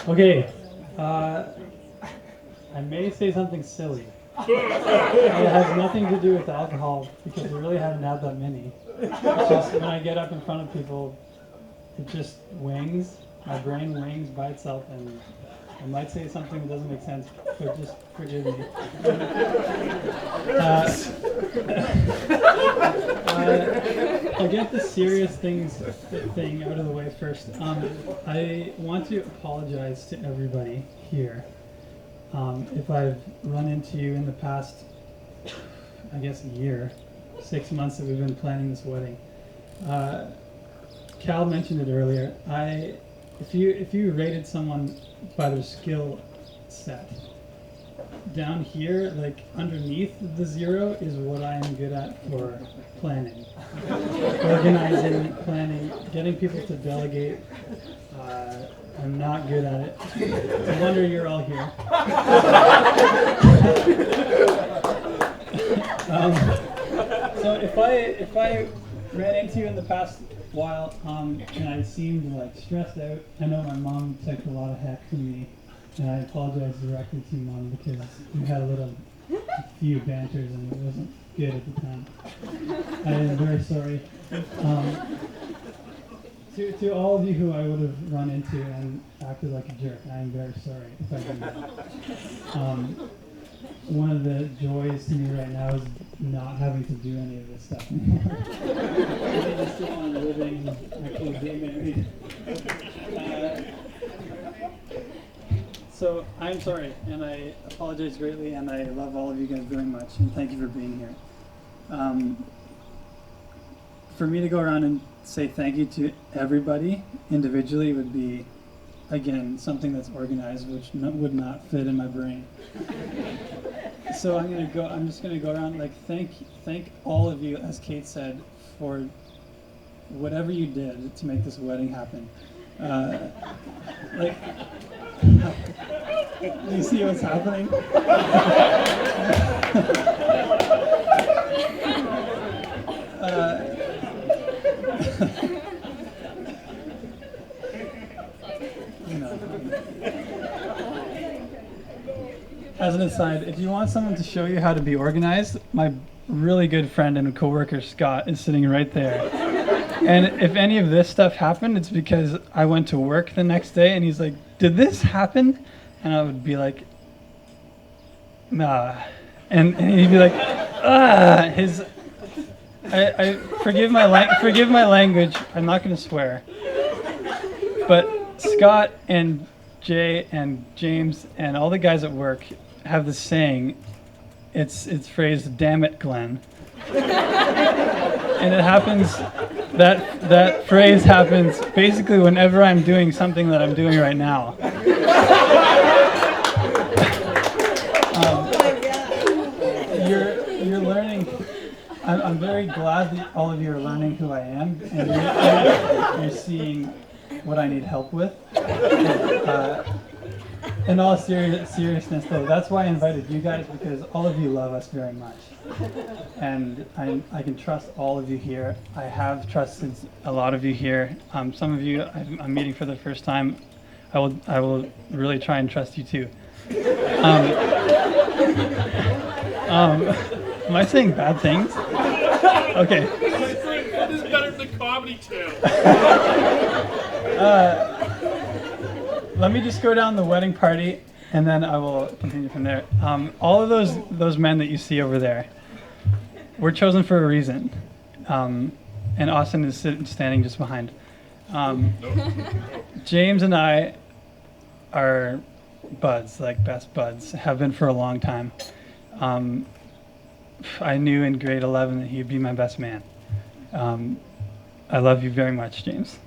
Okay, I may say something silly. It has nothing to do with alcohol because we really haven't had that many. It's just when I get up in front of people, it just wings. My brain wings by itself, and I might say something that doesn't make sense, but just forgive me. I'll get the serious thing out of the way first. I want to apologize to everybody here. If I've run into you in the past, I guess, year, 6 months that we've been planning this wedding. Cal mentioned it earlier. If you rated someone by their skill set, down here, like underneath the 0, is what I am good at for planning, organizing, planning, getting people to delegate. I'm not good at it. No wonder you're all here. So if I ran into you in the past while and I seemed like stressed out, I know my mom took a lot of heck from me, and I apologize directly to you, Mom, because we had a few banters and it wasn't good at the time. I am very sorry. To all of you who I would have run into and acted like a jerk, I am very sorry if I did that. One of the joys to me right now is not having to do any of this stuff anymore. I just keep on living, actually being married. So I'm sorry, and I apologize greatly, and I love all of you guys very much, and thank you for being here. For me to go around and say thank you to everybody individually would be, again, something that's organized, which would not fit in my brain. So I'm just gonna go around like thank all of you, as Kate said, for whatever you did to make this wedding happen. Like, you see what's happening? As an aside, if you want someone to show you how to be organized, my really good friend and coworker Scott is sitting right there. And if any of this stuff happened, it's because I went to work the next day and he's like, "Did this happen?" And I would be like, "Nah." And he'd be like, "Ah." I forgive my language. I'm not going to swear. But Scott and Jay and James and all the guys at work have this saying. It's phrased, "Damn it, Glen." And it happens, that phrase happens basically whenever I'm doing something that I'm doing right now. You're learning. I'm very glad that all of you are learning who I am, and you're seeing what I need help with. In all seriousness, though, that's why I invited you guys, because all of you love us very much, and I can trust all of you here. I have trusted a lot of you here. Some of you I'm meeting for the first time. I will really try and trust you too. Am I saying bad things? Okay. This is better than Comedy Channel. Let me just go down the wedding party, and then I will continue from there. All of those men that you see over there were chosen for a reason, and Austin is standing just behind. James and I are buds, like best buds, have been for a long time. I knew in grade 11 that he'd be my best man. I love you very much, James.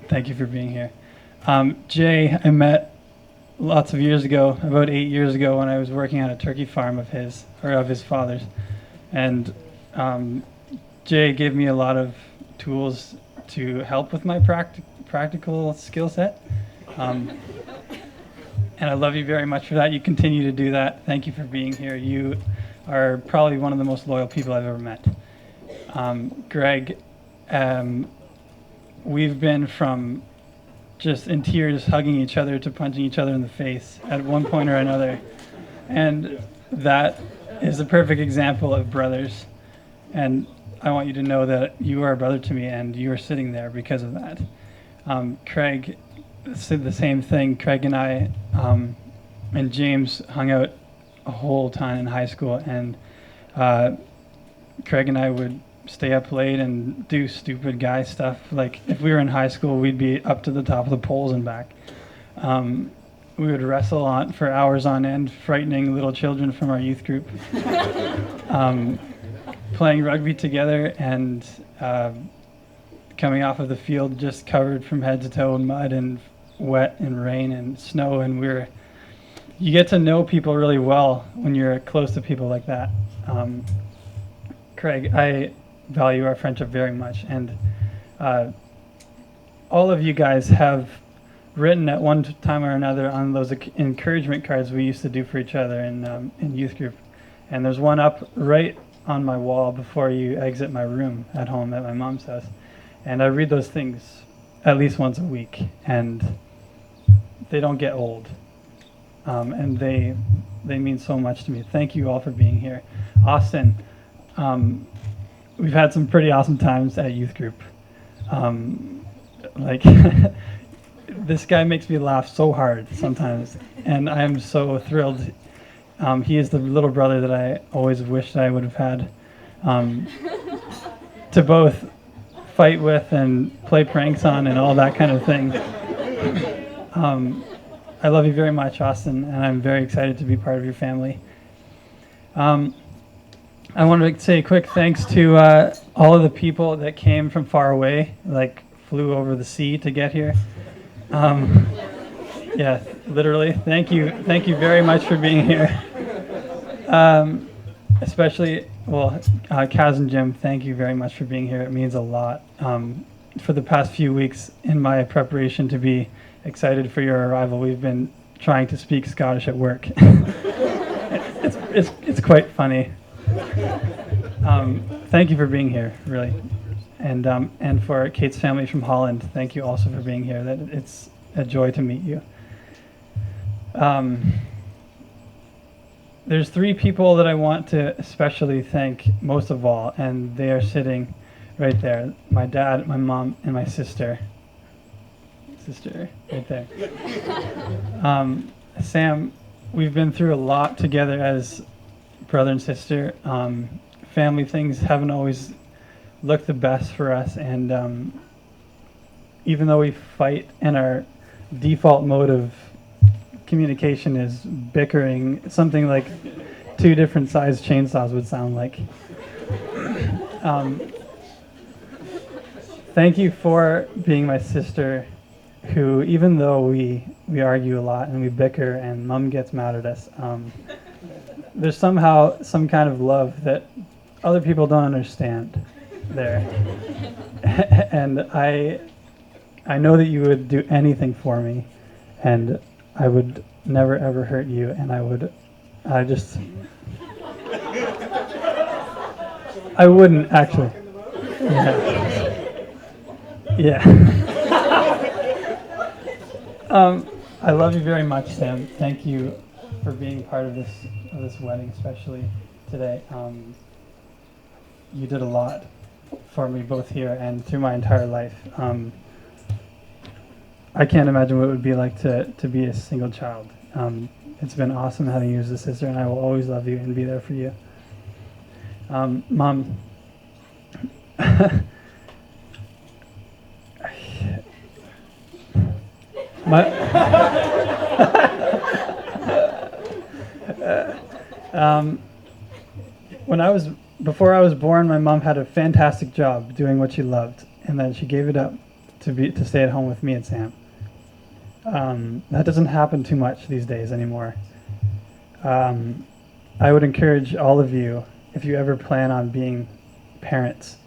Thank you for being here. Jay, I met lots of years ago, about 8 years ago, when I was working on a turkey farm of his father's. And Jay gave me a lot of tools to help with my practical skill set. And I love you very much for that. You continue to do that. Thank you for being here. You are probably one of the most loyal people I've ever met. Greg, we've been from just in tears, hugging each other to punching each other in the face at one point or another. And that is a perfect example of brothers. And I want you to know that you are a brother to me, and you are sitting there because of that. Craig said the same thing. Craig and I and James hung out a whole ton in high school, and Craig and I would stay up late and do stupid guy stuff. Like if we were in high school, we'd be up to the top of the poles and back. We would wrestle on for hours on end, frightening little children from our youth group. Playing rugby together and coming off of the field just covered from head to toe in mud and wet and rain and snow, and you get to know people really well when you're close to people like that. Craig, I value our friendship very much, and all of you guys have written at one time or another on those encouragement cards we used to do for each other in youth group, and there's one up right on my wall before you exit my room at home at my mom's house, and I read those things at least once a week, and they don't get old, and they mean so much to me. Thank you all for being here. Austin, we've had some pretty awesome times at youth group. Like this guy makes me laugh so hard sometimes, and I am so thrilled. He is the little brother that I always wished I would have had, to both fight with and play pranks on and all that kind of thing. I love you very much, Austin, and I'm very excited to be part of your family. I want to say a quick thanks to all of the people that came from far away, like flew over the sea to get here. Yeah, literally. Thank you very much for being here. Especially, Kaz and Jim, thank you very much for being here. It means a lot. For the past few weeks, in my preparation to be excited for your arrival, we've been trying to speak Scottish at work. It's quite funny. Thank you for being here, really, and for Kate's family from Holland, thank you also for being here. That it's a joy to meet you. There's three people that I want to especially thank most of all, and they are sitting right there. My dad, my mom, and my sister. Sister, right there. Sam, we've been through a lot together as brother and sister. Family things haven't always looked the best for us, and even though we fight and our default mode of communication is bickering, something like two different sized chainsaws would sound like. Thank you for being my sister, who, even though we argue a lot and we bicker and mom gets mad at us, there's somehow some kind of love that other people don't understand there. And I know that you would do anything for me, and I would never ever hurt you, and I wouldn't actually. Yeah. I love you very much, Sam. Thank you for being part of this wedding, especially today. You did a lot for me, both here and through my entire life. I can't imagine what it would be like to be a single child. It's been awesome having you as a sister, and I will always love you and be there for you. Mom, before I was born, my mom had a fantastic job doing what she loved, and then she gave it up to stay at home with me and Sam. That doesn't happen too much these days anymore. I would encourage all of you, if you ever plan on being parents,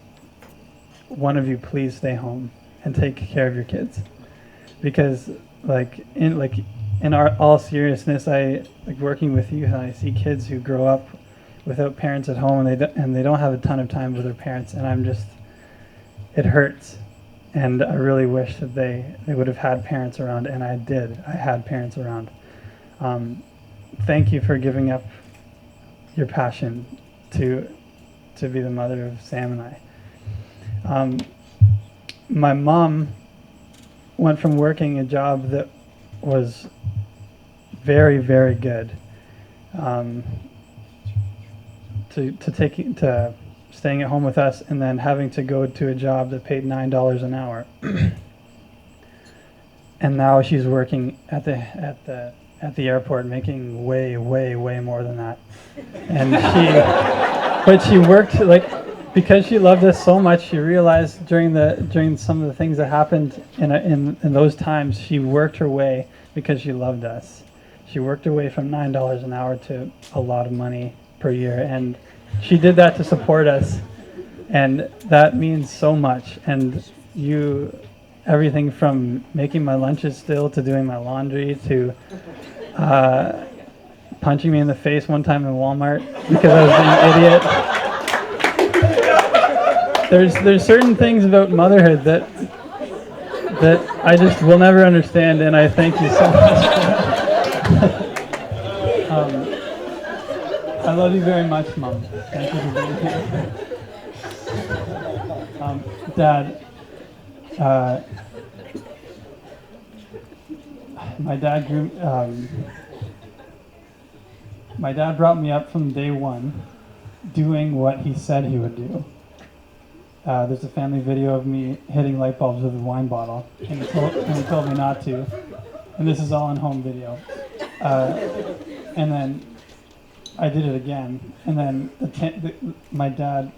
one of you please stay home and take care of your kids, because in all seriousness, I like working with you, and I see kids who grow up without parents at home, and they don't have a ton of time with their parents, and it hurts. And I really wish that they would have had parents around, and I did. I had parents around. Thank you for giving up your passion to be the mother of Sam and I. My mom went from working a job that was very, very good to staying at home with us, and then having to go to a job that paid $9 an hour. And now she's working at the airport, making way, way, way more than that. And but she worked, like, because she loved us so much. She realized during some of the things that happened in those times, she worked her way because she loved us. She worked her way from $9 an hour to a lot of money per year, and she did that to support us, and that means so much. And everything from making my lunches still, to doing my laundry, to punching me in the face one time in Walmart because I was being an idiot. There's certain things about motherhood that I just will never understand, and I thank you so much for that. I love you very much, Mom. Thank you for being here. Dad, my dad brought me up from day one doing what he said he would do. There's a family video of me hitting light bulbs with a wine bottle, and he told me not to. And this is all on home video. And then I did it again, and then my dad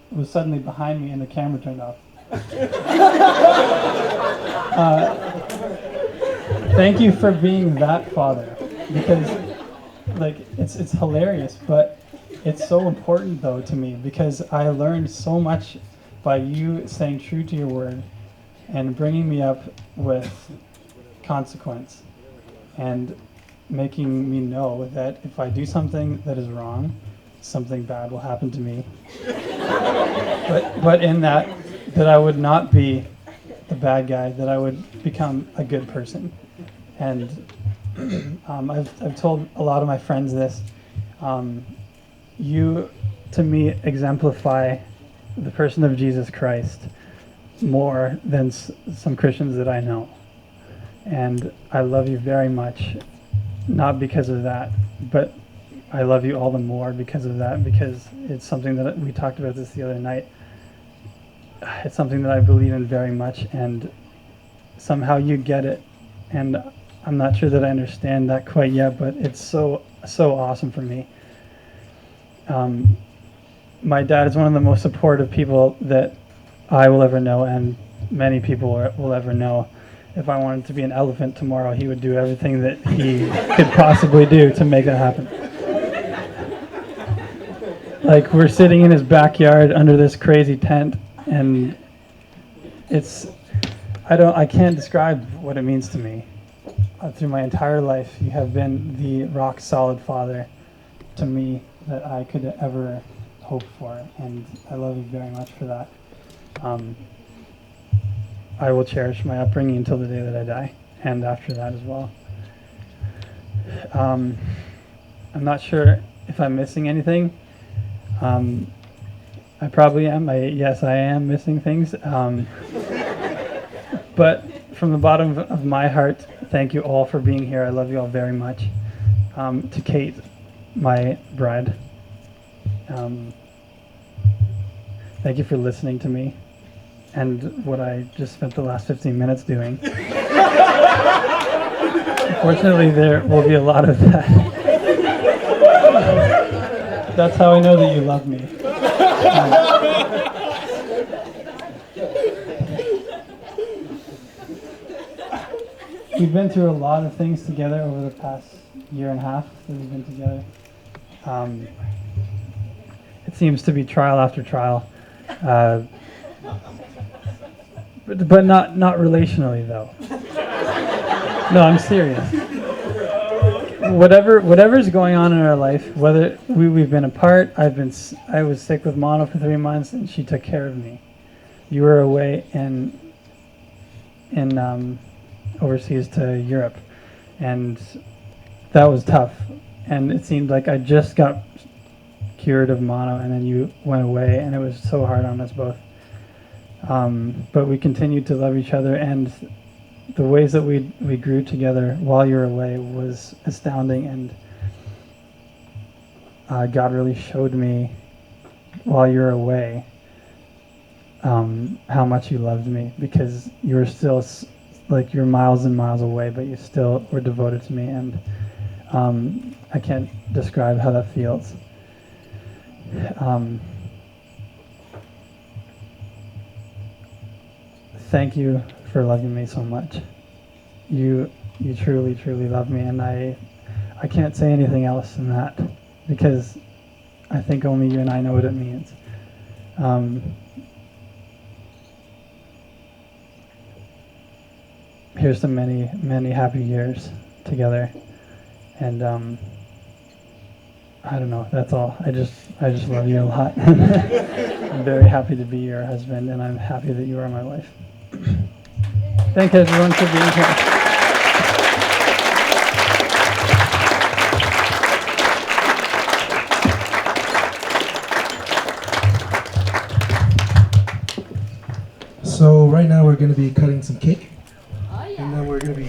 was suddenly behind me and the camera turned off. Thank you for being that father, because it's hilarious, but it's so important though to me, because I learned so much by you staying true to your word and bringing me up with consequence and making me know that if I do something that is wrong, something bad will happen to me. but in that I would not be the bad guy, that I would become a good person. And I've told a lot of my friends this. You, to me, exemplify the person of Jesus Christ more than some Christians that I know. And I love you very much, not because of that, but I love you all the more because of that, because it's something that we talked about this the other night. It's something that I believe in very much, and somehow you get it. And I'm not sure that I understand that quite yet, but it's so awesome for me. My dad is one of the most supportive people that I will ever know, and many people will ever know. If I wanted to be an elephant tomorrow, he would do everything that he could possibly do to make that happen. Like, we're sitting in his backyard under this crazy tent, and I can't describe what it means to me. Through my entire life, you have been the rock solid father to me that I could ever hope for, and I love you very much for that. I will cherish my upbringing until the day that I die, and after that as well. I'm not sure if I'm missing anything. I probably am. Yes, I am missing things. But from the bottom of my heart, thank you all for being here. I love you all very much. To Kate, my bride, thank you for listening to me and what I just spent the last 15 minutes doing. Unfortunately, there will be a lot of that. That's how I know that you love me. We've been through a lot of things together over the past year and a half that we've been together. It seems to be trial after trial. But not relationally, though. No, I'm serious. Whatever's going on in our life, whether we've been apart, I was sick with mono for 3 months, and she took care of me. You were away, and in overseas to Europe, and that was tough. And it seemed like I just got cured of mono, and then you went away, and it was so hard on us both. But we continued to love each other, and the ways that we grew together while you were away was astounding. And God really showed me while you were away how much you loved me, because you were still like you're miles and miles away, but you still were devoted to me, and I can't describe how that feels. Thank you for loving me so much. You truly, truly love me, and I can't say anything else than that, because I think only you and I know what it means. Here's to many, many happy years together, and I don't know. That's all. I just love you a lot. I'm very happy to be your husband, and I'm happy that you are my wife. Thank everyone for being here. So right now we're going to be cutting some cake.